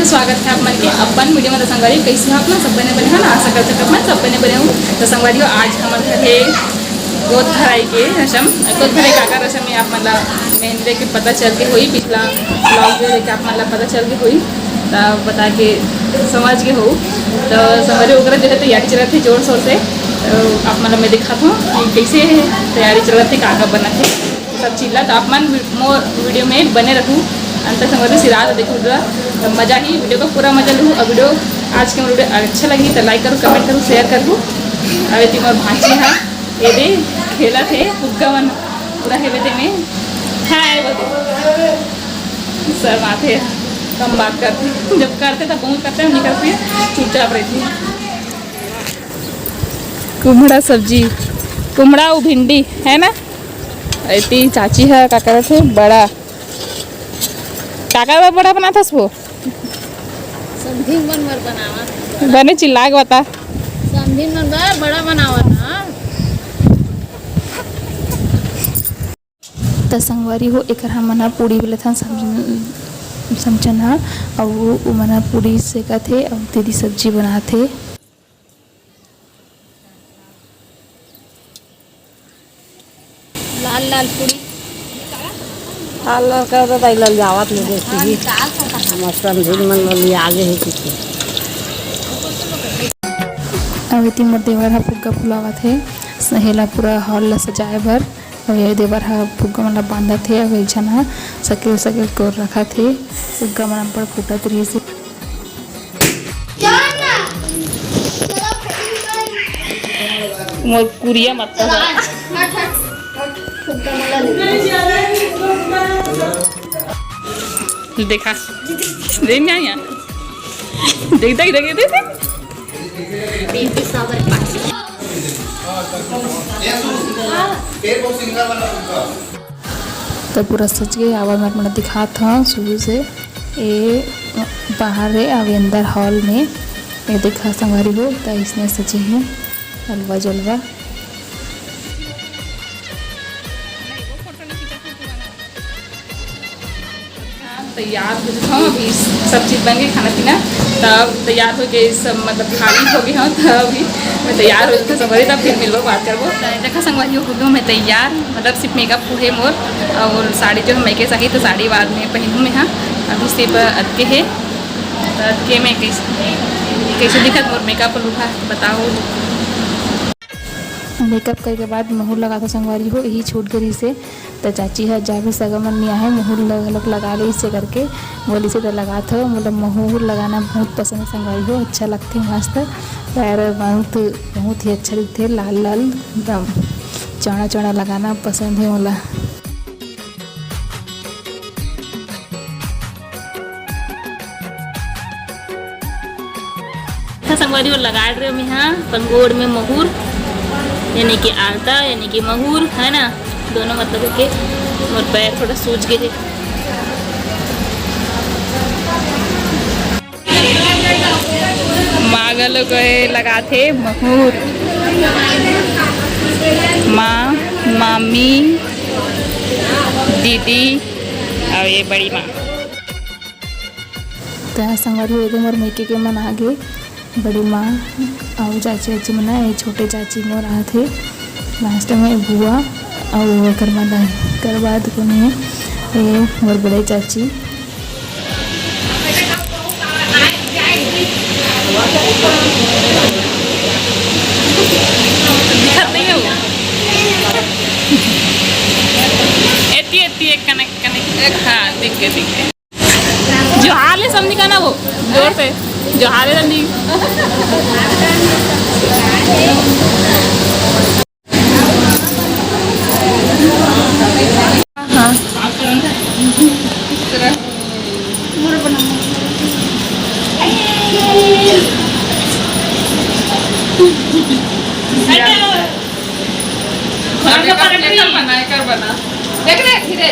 स्वागत है आप मन के अपन वीडियो में। तो संगवारी कैसे हो अपना सब बने है ना, आशा करते हैं अपन सब बने हूँ। तो संगवारी आज हमारे घर है गोद भराई के रसम। गोद भराई का रसम में आप मतलब मेहंदी के पता चल के हुई, पिछला ब्लॉग जो है कि आप मतलब पता चल के हुई तो बता के समझ के हो। तो संगवारी वगैरह जो है तैयारी चल रही थी जोर शोर से। तो आप मतलब मैं दिखा था कि कैसे तैयारी चल रही थी, काका बना थे सब चीज़। तो आप मन मोर वीडियो में बने रहूँ अंत संगवारी सिरा देखो तो मज़ा ही वीडियो का पूरा मजा लूँ। और वीडियो आज के वीडियो अच्छा लगी तो लाइक करूँ, कमेंट करूँ, शेयर करूँ। अब ये और भांची है ये दे खेला थे फुग्गा मन पूरा है बेटे में है बोलते सर माथे कम बात करते, जब करते तब बहुत करते हैं, नहीं करते चुपचाप रहती। कुमड़ा सब्जी, कुमड़ा वो भिंडी है ना। इतनी चाची है का करे थे बड़ा काका बड़ा बना था वो समथिंग मन बर बनावा बने चिल्ला के बता समथिंग मन बर बड़ा बनावा ना। तो संगवारी हो एक मना पूड़ी बोले था समझन हा और वो मना पूड़ी सेका थे और दीदी सब्जी बना थे। लाल लाल पूरी लाल कर तो लाल जावत ले देखी हम समझी मन वाली आगे है किसी अब इतनी मोर देवर हा फुग्गा फुलावा थे सहेला पूरा हॉल ला सजाए भर। और ये देवर हा फुग्गा मन बांधा थे और झन हा सके सके कोर रखा थे फुग्गा मन पर फूटत रही से। मोर कुरिया मत देखा देख ना यहाँ देख देख देख देख तो पूरा सच गए आवाज मैं दिखा था शुरू से ये बाहर है अब अंदर हॉल में ये देखा संगवारी हो तो इसने सचे है हलवा जलवा। तैयार हो चुका हूँ, अभी सब चीज़ बन गई खाना पीना तब तैयार हो गए सब मतलब खाली हो गई हूँ। तब अभी मैं तैयार हो चुका संगवारी तब फिर मिलबो बात करबो। देखा संगवारी हो गई मैं तैयार मतलब सिर्फ मेकअप है मोर और साड़ी जो मैके सही तो साड़ी बाद में पहनूँ मैं। हाँ अभी सिर्फ अदके है तो अदके में कैसे दिखत मोर मेकअप लुका बताओ। मेकअप करके बाद महूर लगा था संगवारी हो यही छूट गई से तो चाची है जा भी सगमन नहीं आए महूर लगा ले इससे करके बोली से तो लगा था मतलब महूर लगाना बहुत पसंद है संगवारी हो, अच्छा लगते हैं मस्त पैर बहुत ही अच्छा दिखते लाल लाल एकदम चौड़ा चौड़ा लगाना पसंद है मोला। संगवारी और लगा रहे हो यहाँ पंगोड़ में महूर यानी कि आलता यानी कि महूर है ना, दोनों मतलब के और पैर थोड़ा सूज गए। मागल गए लगा थे महूर माँ मामी दीदी और ये बड़ी माँ तो संगवारी हो मोर मेके के मन आ गए बड़ी माँ और चाची वाची मना ये छोटे चाची मोर आ थे लास्ट में बुआ और कर बाद को नहीं ये मोर बड़े चाची। दिखाते हैं वो एती एक कनेक्ट कनेक्ट हाँ दिख गए जो हाल है समझी का ना वो जोर से जो हाल है समझी। हाँ बना देख रहे धीरे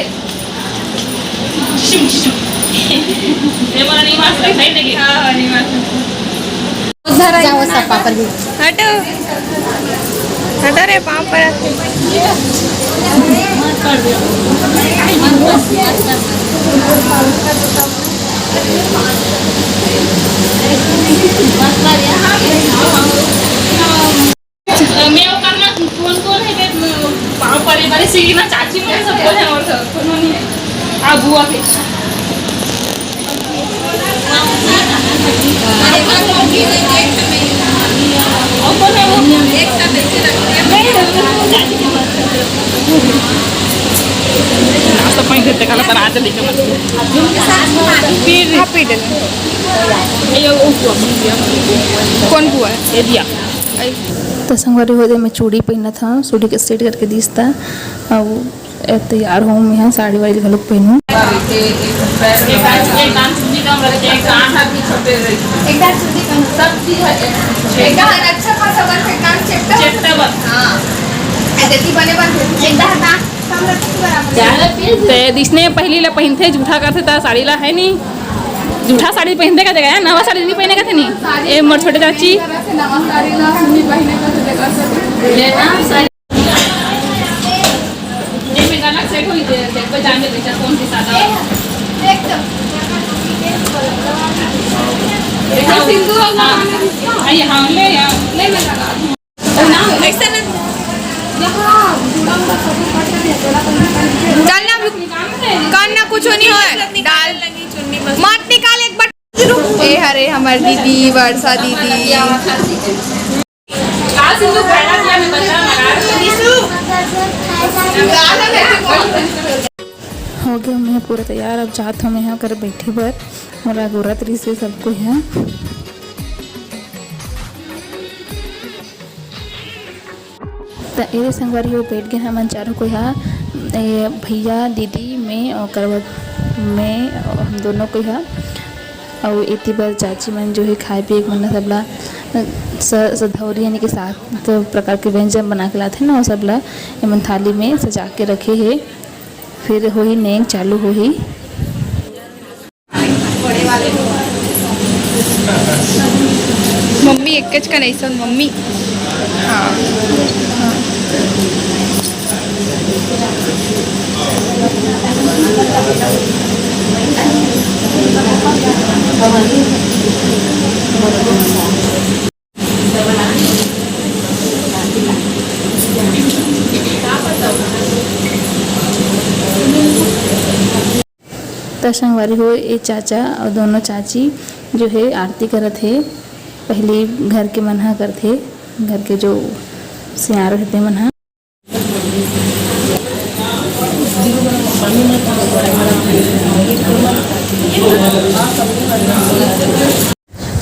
नहीं मार सकते हाँ नहीं मार सकते जाओ सब पापा भी हटो हटो रे पाँव पर मैं वो करना कौन कौन है बे पाव परे परे सी ना चाची में सब बोल है और सब कौन नहीं है आ बुआ के और कौन है वो एक का बेचे नाश्ता पानी देते कल पर आज लेके मत फिर हापी डल ये वो कौन बुआ है ये दिया तो संगवारी होते मैं चूड़ी पहना था चूड़ी के सेट करके दिसता अब तैयार हूँ मैं यहाँ साड़ी वाड़ी घलोक पहनूँ एक काम सुनी का मेरे के एक काम है भी छोटे रही एक बार सुधी का सब चीज है एक बार अच्छा खासा वर पे काम चेक चेकता बस हां ऐसे ती बने बन एक बार ना हम लोग बराबर ज्यादा पेज ते दिसने पहली ला पहनते झूठा करते ता साड़ी ला है नहीं झूठा साड़ी पहनते का जगह नवा साड़ी नहीं पहने का थे नहीं ए मोर छोटे चाची नवा साड़ी ला सुनी पहने का तो देखा सब लेना सारी ये में गाना सेट होई दे देख पे जाने बेचा कौन सी सादा देख तो देखो सिंदूर हां आई हां ले ले मैं लगा ओ ना ऐसा ना यहां जुड़ा हुआ सब कट दिया थोड़ा चल ना कान ना कुछ नहीं हो डाल लगी चुन्नी मत निकाल एक बार ए हरे हमार दीदी वर्षा दीदी का सिंदूर पहना दिया मैं बता हो गया मैं पूरा तैयार अब चाहता हूँ मैं यहाँ कर बैठी पर मोला गोरत रही से सबको यहाँ तो ये संगवारी हो बैठ गए हम चारों को यहाँ भैया दीदी मैं और करवट मैं हम दोनों को यहाँ और इतनी बार चाची मन जो है खाए पिए मन सबला सधौरी यानी कि 7 प्रकार के व्यंजन बना के लाते ना वो सबला एमन थाली में सजा के रखे है फिर हो ही नेंग चालू हो ही मम्मी एकच का नहीं सुन मम्मी हाँ तो संगवारी हो ये चाचा और दोनों चाची जो है आरती करत है पहले घर के मनहा करते घर के जो सियार रहते मनहा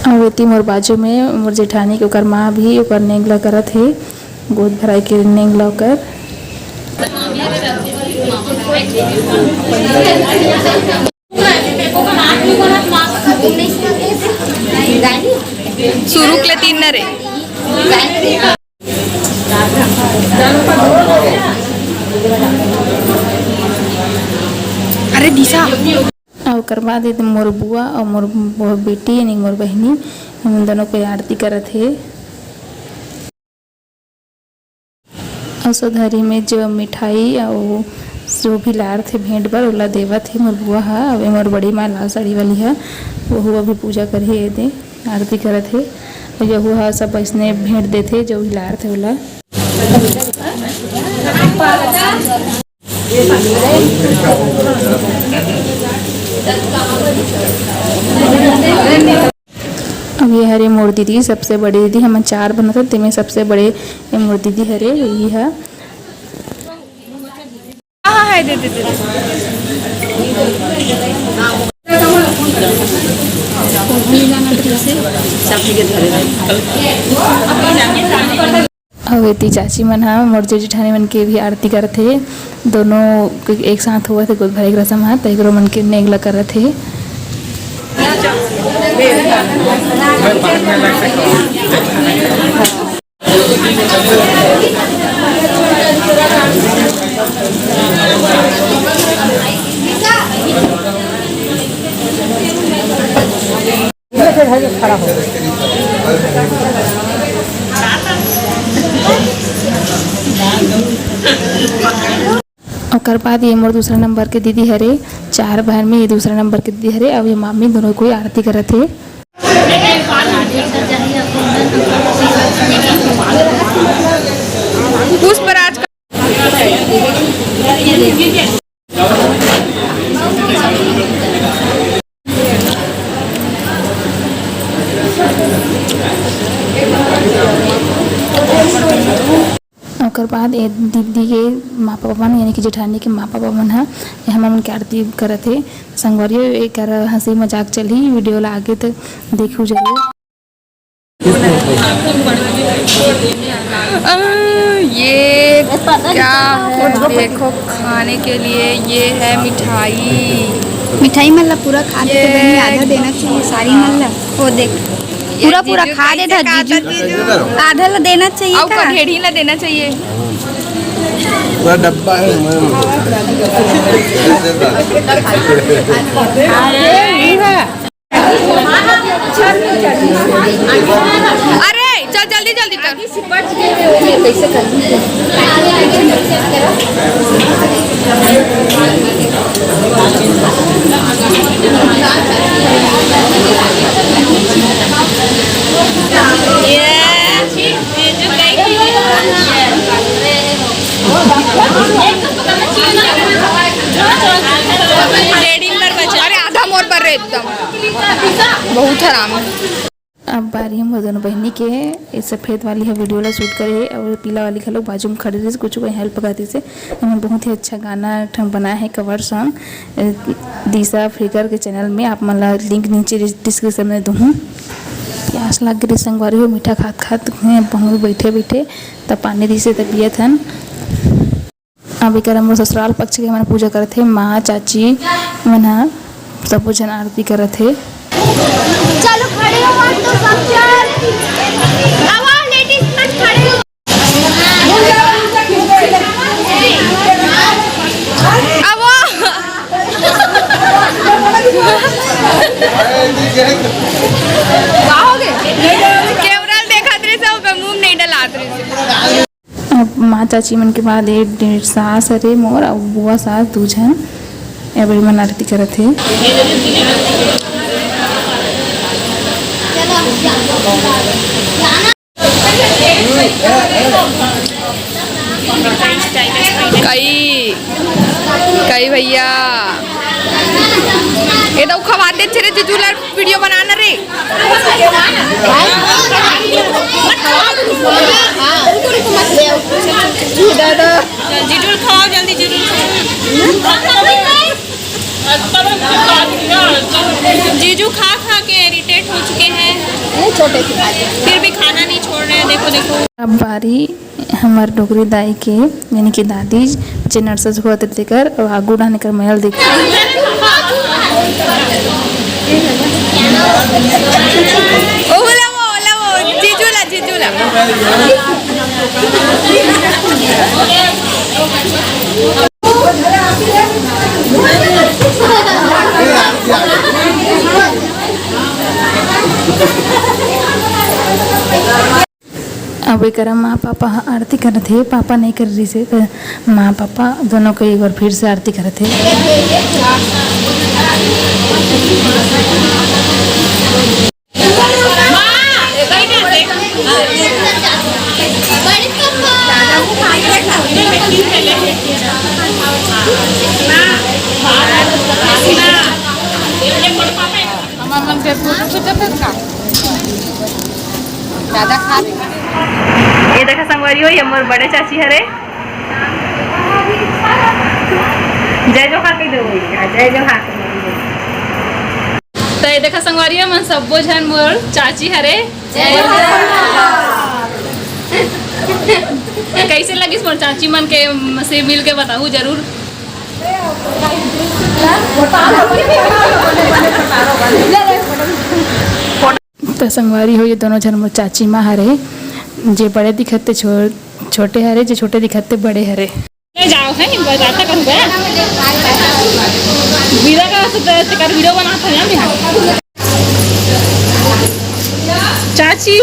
और इतनी मोर बाजू में मोर जेठानी के ओकर माँ भी ओकर नेंगला करत है गोद भराई के नेंगला ओकर सुरुकले 3 न रे अरे दिशा और करवा देते मोर बुआ और मोर बेटी यानी मोर बहनी हम दोनों को आरती करत है और सधरी में जो मिठाई और जो भी लार थे भेंट बर ओला देवत है मोर बुआ हा और मोर बड़ी माँ लाल साड़ी वाली है वो हुआ भी पूजा करे दे आरती करत है और जो हुआ सब ऐसने भेंट देते जो भी लार थे ओला अब ये हरे मोर दीदी सबसे बड़ी दीदी हम 4 बना था तेमें सबसे बड़े ये मोर दीदी हरे यही है हाँ है दे दे दे और इतनी चाची मन हा मोर जेठानी मन के भी आरती करते है दोनों एक साथ हुआ थे गोद भरे के रसम हा तो मन के नेगला करत है खड़ा हो और बाद ये मोर दूसरा नंबर के दीदी हरे 4 बहन में ये दूसरा नंबर के दी हरे और ये मामी दोनों कोई आरती करत थे। पुष्पराज का ओकर बाद ए दीदी के माँ पापा मन यानी कि जेठानी के माँ पापा मन है हम मन के आरती करत थे। संगवारियों एक हंसी मजाक चली वीडियो ला आगे तक देखू जरूर। ये क्या है देखो खाने के लिए, ये है मिठाई। मिठाई मतलब पूरा खा दे तो बहनी आधा देना चाहिए सारी मतलब वो देख पूरा पूरा खा दे था जीजू आधा ला देना चाहिए और का ढेरी ला देना चाहिए। पूरा डब्बा है अरे चल जल्दी जल्दी अरे आधा मोर पर रे एकदम बहुत हराम है। अब बारी हम दोनों बहनी के इस सफ़ेद वाली है वीडियो ला शूट करे और पीला वाली लोग बाजू में खड़े रहे कुछ हेल्प करती से। हमने बहुत ही अच्छा गाना ठंग बनाया है कवर सॉन्ग दिशा फ्लिकर के चैनल में आप मन लिंक नीचे डिस्क्रिप्शन में दूँ। प्यास लग गई संगवारी हो मीठा खात खात बहुत बैठे बैठे तब पानी दी से तब पियत हन। अब एक हम ससुराल पक्ष के मैंने पूजा करे थे माँ चाची मना सब जन आरती करे थे। चलो खड़े हो मत तो सब चल आवाज लेडीज मत खड़े हो कैमरा देखा थे सब मुंह नहीं डला थे। अब माँ चाची मन के बाद एक सास अरे मोर और बुआ सास दू जन ए बड़ी मन आरती करे थे। कई भैया ये तो खवाते थे रे जीजूला वीडियो बनाना रे। जीजू खाओ जल्दी जीजू खा खा के इरिटेट हो चुके हैं छोटे फिर भी खाना नहीं छोड़ रहे हैं। देखो देखो अब बारी हमार डोगरी दाई के यानी कि दादी जे नर्सज हुआ देकर और आगू डाने कर महल देख जीजूला अब एक माँ पापा आरती कर रहे थे। पापा नहीं कर रही से माँ पापा दोनों को एक बार फिर से आरती कर रहे थे। ये देखा संगवारी हो ये मोर बड़े चाची हरे जय जो खा के दो जय जो खा तो ये देखा संगवारी हो मन सबो जन मोर चाची हरे कैसे लगी मोर चाची मन के से मिल के बताऊ जरूर। तो संगवारी हो ये दोनों जन मोर चाची माँ हरे जे बड़े दिखते छोटे हरे जे छोटे दिखते बड़े हरे। ले जाओ है बताता करूँगा वीडियो का वीडियो बनाता है ना चाची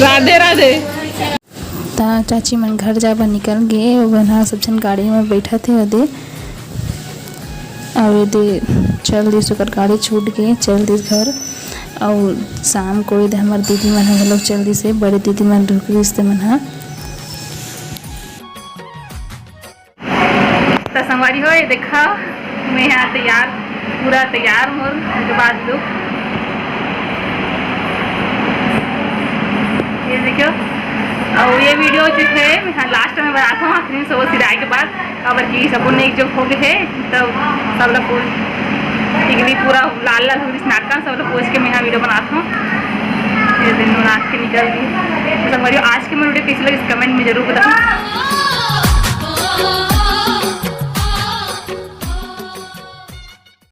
राधे राधे। था चाची मन घर जाबा निकल गए वहाँ सब जन गाड़ी में बैठा थे अदे और यदि चल दी सुकर गाड़ी छूट गए चल दी घर और शाम को यदि हमारे दीदी मन हम लोग चल दी से बड़े दीदी मन रुक रिश्ते मन हाँ तो संगवारी हो ये देखा मैं यहाँ तैयार पूरा तैयार हूँ उसके बाद लुक ये देखो और ये वीडियो जो है मैं हाँ लास्ट में बनाता हूँ आखिरी से वो सिराई के बाद अगर कि सब एक जो हो गए थे तब सब लोग टिकली पूरा लाल लाल हो गई नाटक सब लोग पोच के मैं यहाँ वीडियो बनाता हूँ ये दिन नाच के निकल गई तो संगवारी आज के मेरे वीडियो कैसे लगे इस कमेंट में जरूर बताऊँ।